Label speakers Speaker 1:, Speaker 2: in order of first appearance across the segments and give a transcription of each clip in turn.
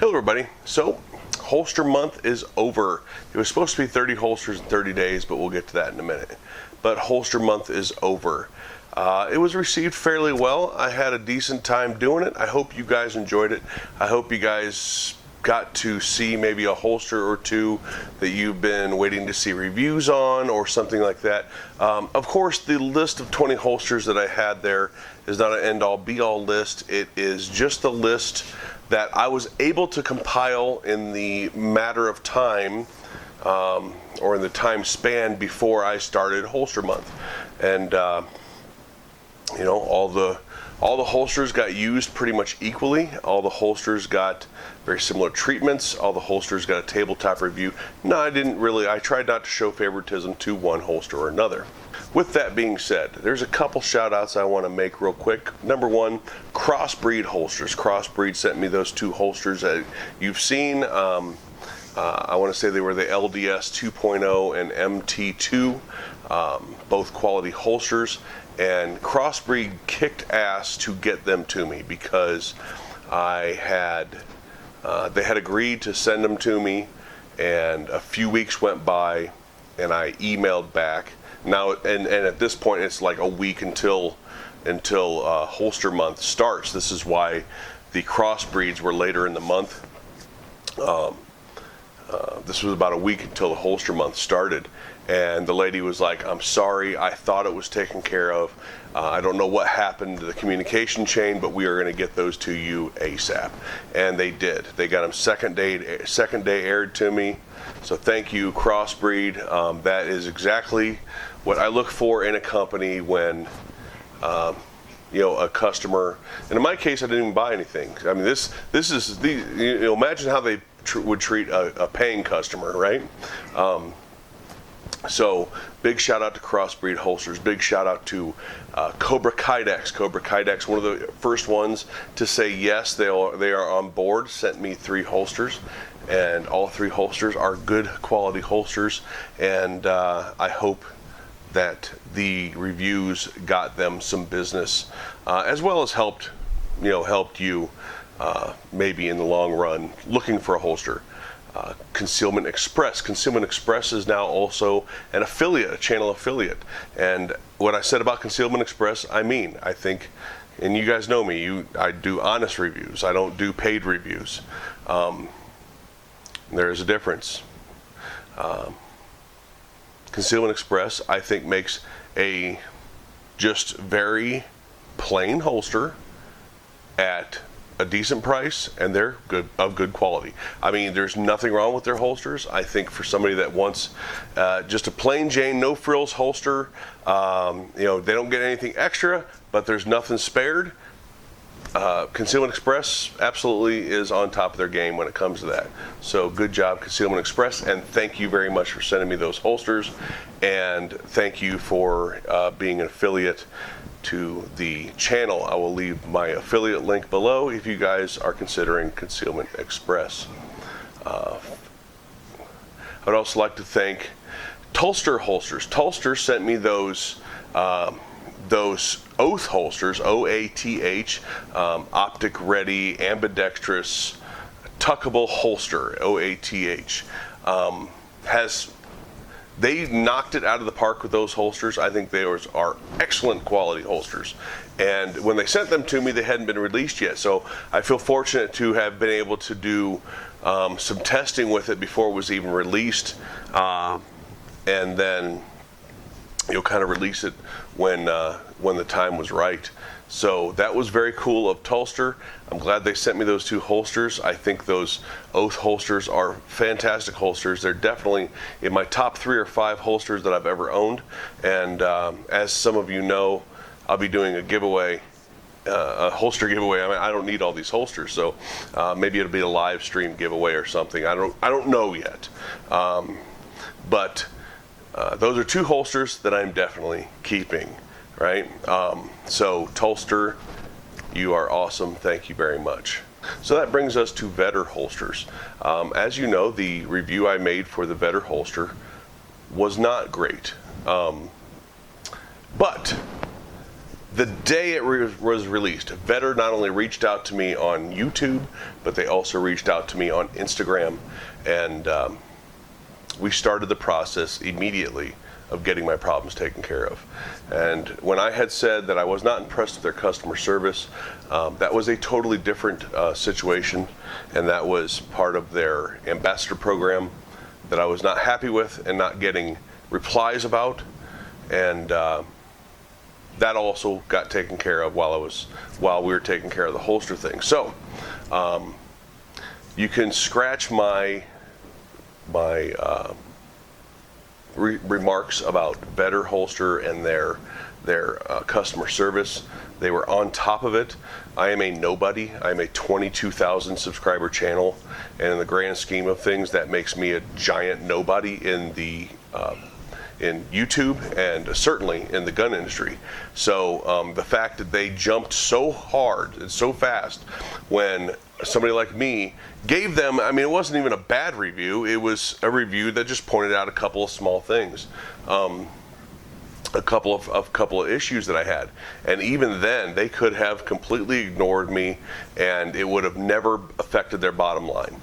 Speaker 1: Hello everybody. So holster month is over. It was supposed to be 30 holsters in 30 days, but we'll get to that in a minute. But holster month is over. It was received fairly well. I had a decent time doing it. I hope you guys enjoyed it. I hope you guys got to see maybe a holster or two that you've been waiting to see reviews on or something like that. Of course, the list of 20 holsters that I had there is not an end-all be-all list. It is just a list that I was able to compile in the matter of time or in the time span before I started holster month. And you know, all the holsters got used pretty much equally. All the holsters got very similar treatments. All the holsters got a tabletop review. No, I tried not to show favoritism to one holster or another. With that being said, there's a couple shout outs I want to make real quick. Number one, Crossbreed holsters. Crossbreed sent me those two holsters that you've seen. I want to say they were the LDS 2.0 and MT2, both quality holsters. And Crossbreed kicked ass to get them to me because they had agreed to send them to me, and a few weeks went by and I emailed back. Now and at this point it's like a week until holster month starts. This is why the crossbreeds were later in the month. This was about a week until the holster month started, and the lady was like, "I'm sorry, I thought it was taken care of. I don't know what happened to the communication chain, but we are going to get those to you ASAP." And they did. They got them second day aired to me. So thank you, Crossbreed. That is exactly what I look for in a company when you know, a customer, and in my case I didn't even buy anything. I mean, this is the, you know, imagine how they would treat a paying customer, right? So big shout out to Crossbreed holsters. Big shout out to Cobra Kydex. Cobra Kydex, one of the first ones to say yes, they are on board, sent me 3 holsters, and all 3 holsters are good quality holsters, and I hope that the reviews got them some business, as well as helped you maybe in the long run looking for a holster. Concealment Express. Concealment Express is now also an affiliate, a channel affiliate. And what I said about Concealment Express, I mean, I think, and you guys know me, I do honest reviews. I don't do paid reviews. There is a difference. Concealment Express, I think, makes a just very plain holster at a decent price, and they're of good quality. I mean, there's nothing wrong with their holsters. I think for somebody that wants just a plain Jane, no frills holster, you know, they don't get anything extra, but there's nothing spared. Concealment Express absolutely is on top of their game when it comes to that. So good job, Concealment Express, and thank you very much for sending me those holsters, and thank you for being an affiliate to the channel. I will leave my affiliate link below if you guys are considering Concealment Express. I would also like to thank Tulster Holsters. Tulster sent me those Oath holsters, OATH, optic ready, ambidextrous, tuckable holster, OATH. They knocked it out of the park with those holsters. I think they are excellent quality holsters. And when they sent them to me, they hadn't been released yet. So I feel fortunate to have been able to do some testing with it before it was even released. And then you'll kind of release it when the time was right. So that was very cool of Tulster. I'm glad they sent me those 2 holsters. I think those Oath holsters are fantastic holsters. They're definitely in my top 3 or 5 holsters that I've ever owned. And as some of you know, I'll be doing a giveaway, a holster giveaway. I mean, I don't need all these holsters, so maybe it'll be a live stream giveaway or something. I don't know yet. But those are 2 holsters that I'm definitely keeping. Right? So Tulster, you are awesome. Thank you very much. So that brings us to Vetter holsters. As you know, the review I made for the Vetter holster was not great. But The day it was released, Vetter not only reached out to me on YouTube, but they also reached out to me on Instagram, and we started the process immediately of getting my problems taken care of. And when I had said that I was not impressed with their customer service, that was a totally different situation, and that was part of their ambassador program that I was not happy with and not getting replies about, and that also got taken care of while we were taking care of the holster thing. So you can scratch my remarks about Vetter Holster and their customer service. They were on top of it. I am a nobody. I'm a 22,000 subscriber channel, and in the grand scheme of things, that makes me a giant nobody in YouTube and certainly in the gun industry. So the fact that they jumped so hard and so fast when somebody like me gave them, I mean, it wasn't even a bad review. It was a review that just pointed out a couple of small things, a couple of issues that I had, and even then they could have completely ignored me, and it would have never affected their bottom line.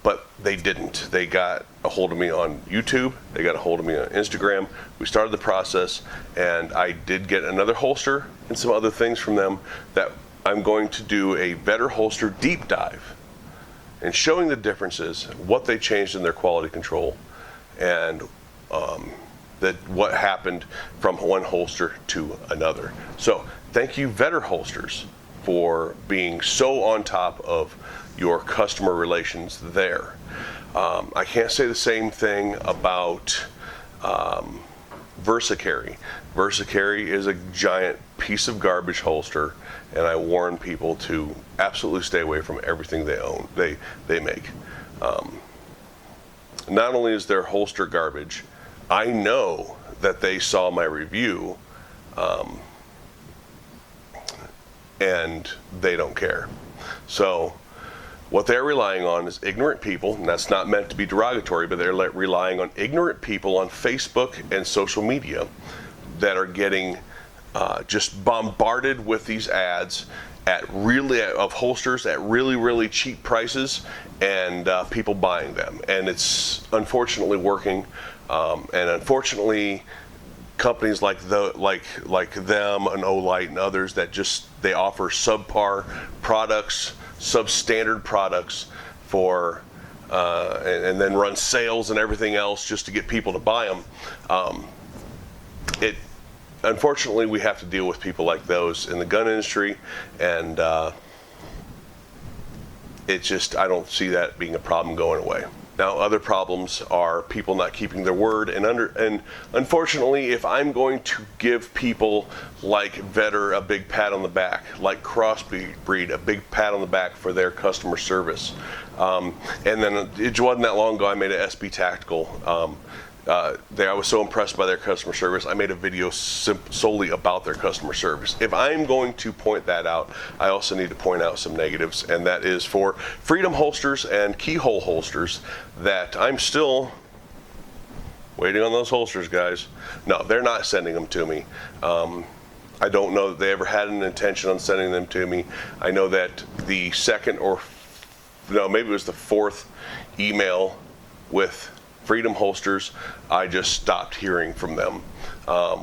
Speaker 1: But they didn't. They got a hold of me on YouTube. They got a hold of me on Instagram. We started the process, and I did get another holster and some other things from them that I'm going to do a Vetter Holster deep dive and showing the differences, what they changed in their quality control, and what happened from one holster to another. So thank you, Vetter Holsters, for being so on top of your customer relations there. I can't say the same thing about VersaCarry. VersaCarry is a giant piece of garbage holster, and I warn people to absolutely stay away from everything they make. Not only is their holster garbage, I know that they saw my review, and they don't care. So what they're relying on is ignorant people, and that's not meant to be derogatory, but they're relying on ignorant people on Facebook and social media that are getting just bombarded with these ads of holsters at really cheap prices, and people buying them, and it's unfortunately working. And unfortunately, companies like them and Olight and others that they offer subpar products, substandard products for and then run sales and everything else just to get people to buy them. Unfortunately, we have to deal with people like those in the gun industry, and I don't see that being a problem going away. Now, other problems are people not keeping their word, and unfortunately, if I'm going to give people like Vetter a big pat on the back, like Crossbreed a big pat on the back for their customer service, and then it wasn't that long ago I made an SB Tactical. I was so impressed by their customer service, I made a video solely about their customer service. If I'm going to point that out, I also need to point out some negatives, and that is for Freedom holsters and Keyhole holsters that I'm still waiting on those holsters, guys. No, they're not sending them to me. I don't know that they ever had an intention on sending them to me. I know that the maybe it was the fourth email with Freedom holsters, I just stopped hearing from them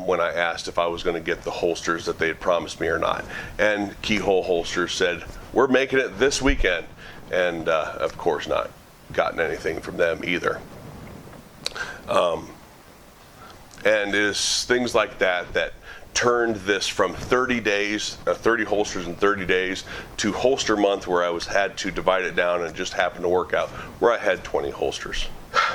Speaker 1: when I asked if I was going to get the holsters that they had promised me or not. And Keyhole holsters said, we're making it this weekend, and of course not gotten anything from them either. And it is things like that turned this from 30 holsters in 30 days to holster month, where I had to divide it down, and it just happened to work out where I had 20 holsters.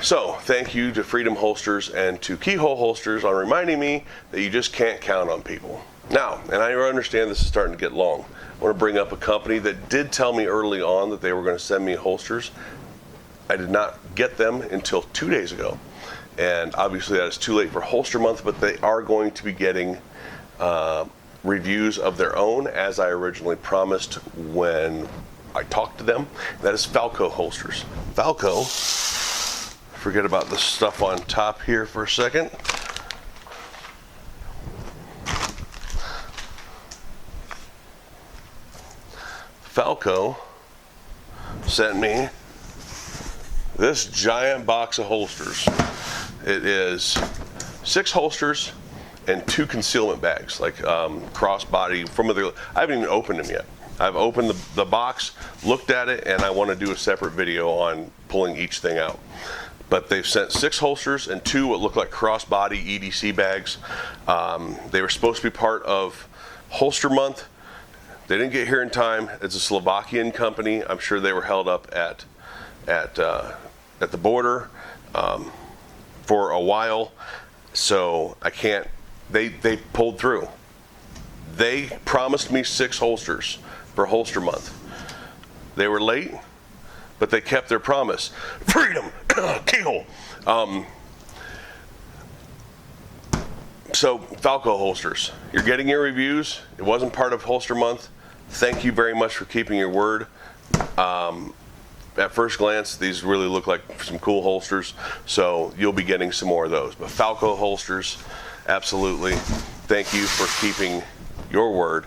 Speaker 1: So thank you to Freedom holsters and to Keyhole holsters on reminding me that you just can't count on people. Now, and I understand this is starting to get long, I want to bring up a company that did tell me early on that they were going to send me holsters. I did not get them until 2 days ago, and obviously that is too late for holster month, but they are going to be getting reviews of their own, as I originally promised when I talked to them. That is Falco holsters. Falco, forget about the stuff on top here for a second. Falco sent me this giant box of holsters. It is 6 holsters and 2 concealment bags, like crossbody from other. I haven't even opened them yet. I've opened the box, looked at it, and I want to do a separate video on pulling each thing out. But they've sent 6 holsters and 2 what look like crossbody EDC bags. They were supposed to be part of Holster Month. They didn't get here in time. It's a Slovakian company. I'm sure they were held up at the border for a while, so I can't. They pulled through. They promised me 6 holsters for Holster Month. They were late, but they kept their promise. Freedom, keyhole. So Falco holsters, you're getting your reviews. It wasn't part of Holster Month. Thank you very much for keeping your word. At first glance, these really look like some cool holsters, so you'll be getting some more of those. But Falco holsters, absolutely. Thank you for keeping your word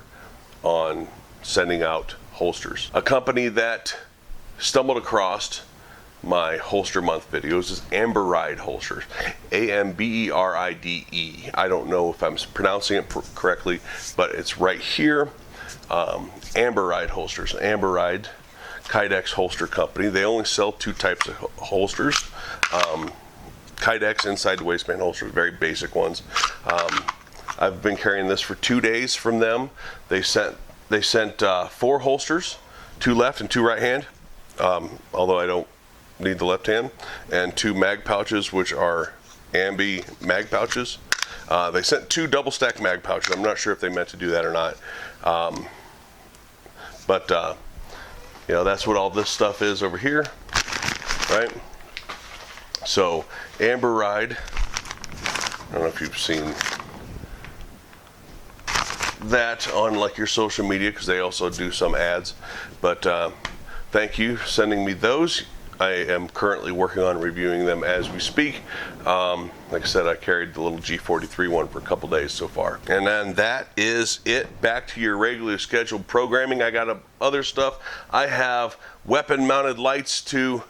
Speaker 1: on sending out holsters. A company that stumbled across my Holster Month videos is Amberide holsters. A-M-B-E-R-I-D-E. I don't know if I'm pronouncing it correctly, but it's right here. Amberide holsters. Amberide Kydex holster company. They only sell 2 types of holsters. Kydex inside the waistband holsters, very basic ones. I've been carrying this for 2 days from them. They sent 4 holsters, 2 left and 2 right hand, although I don't need the left hand, and 2 mag pouches, which are Ambi mag pouches. They sent 2 double stack mag pouches. I'm not sure if they meant to do that or not. But you know, that's what all this stuff is over here, right? So Amberide, I don't know if you've seen that on like your social media, because they also do some ads, but thank you for sending me those. I am currently working on reviewing them as we speak. Like I said, I carried the little G43 one for a couple days so far. And then that is it. Back to your regularly scheduled programming. I got other stuff. I have weapon mounted lights to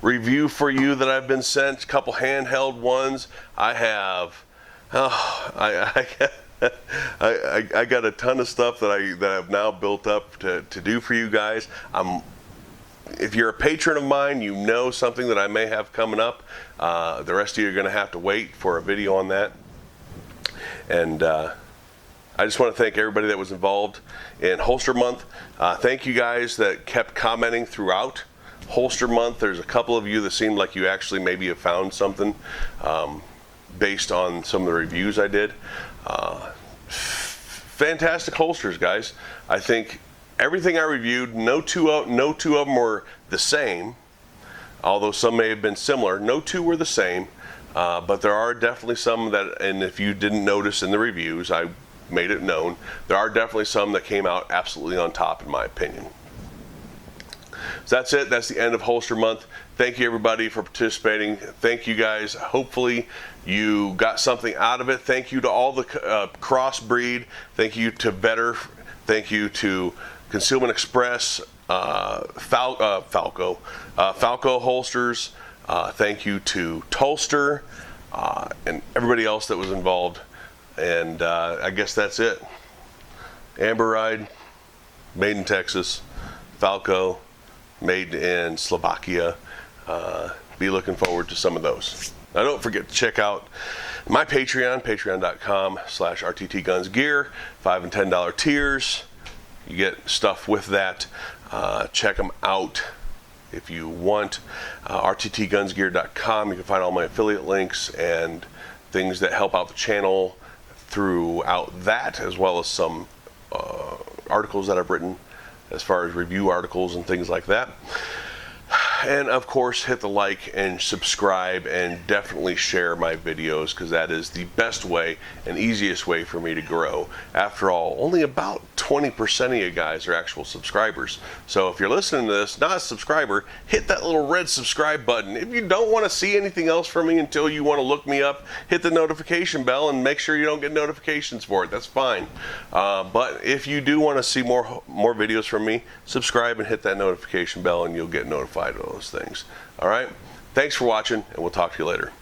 Speaker 1: review for you that I've been sent, a couple handheld ones. I have, I got a ton of stuff that I've now built up to do for you guys. If you're a patron of mine, you know something that I may have coming up. The rest of you are going to have to wait for a video on that. And I just want to thank everybody that was involved in Holster Month. Thank you guys that kept commenting throughout Holster Month. There's a couple of you that seemed like you actually maybe have found something based on some of the reviews I did. Fantastic holsters, guys. I think everything I reviewed, no two of them were the same, although some may have been similar. No 2 were the same, but there are definitely some that, and if you didn't notice in the reviews, I made it known, there are definitely some that came out absolutely on top in my opinion. So that's it. That's the end of Holster Month. Thank you everybody for participating. Thank you guys. Hopefully you got something out of it. Thank you to all the crossbreed. Thank you to Better. Thank you to Concealment Express, Falco holsters. Thank you to Tolster and everybody else that was involved. And I guess that's it. Amberide, made in Texas. Falco, made in Slovakia. Be looking forward to some of those. Now don't forget to check out my Patreon, patreon.com/rttgunsgear, $5 and $10 tiers. You get stuff with that. Check them out if you want. rttgunsgear.com. You can find all my affiliate links and things that help out the channel throughout that, as well as some articles that I've written as far as review articles and things like that. And of course, hit the like and subscribe, and definitely share my videos, because that is the best way and easiest way for me to grow. After all, only about 20% of you guys are actual subscribers. So if you're listening to this, not a subscriber, hit that little red subscribe button. If you don't want to see anything else from me until you want to look me up, hit the notification bell and make sure you don't get notifications for it. That's fine. But if you do want to see more videos from me, subscribe and hit that notification bell, and you'll get notified of those things. All right? Thanks for watching, and we'll talk to you later.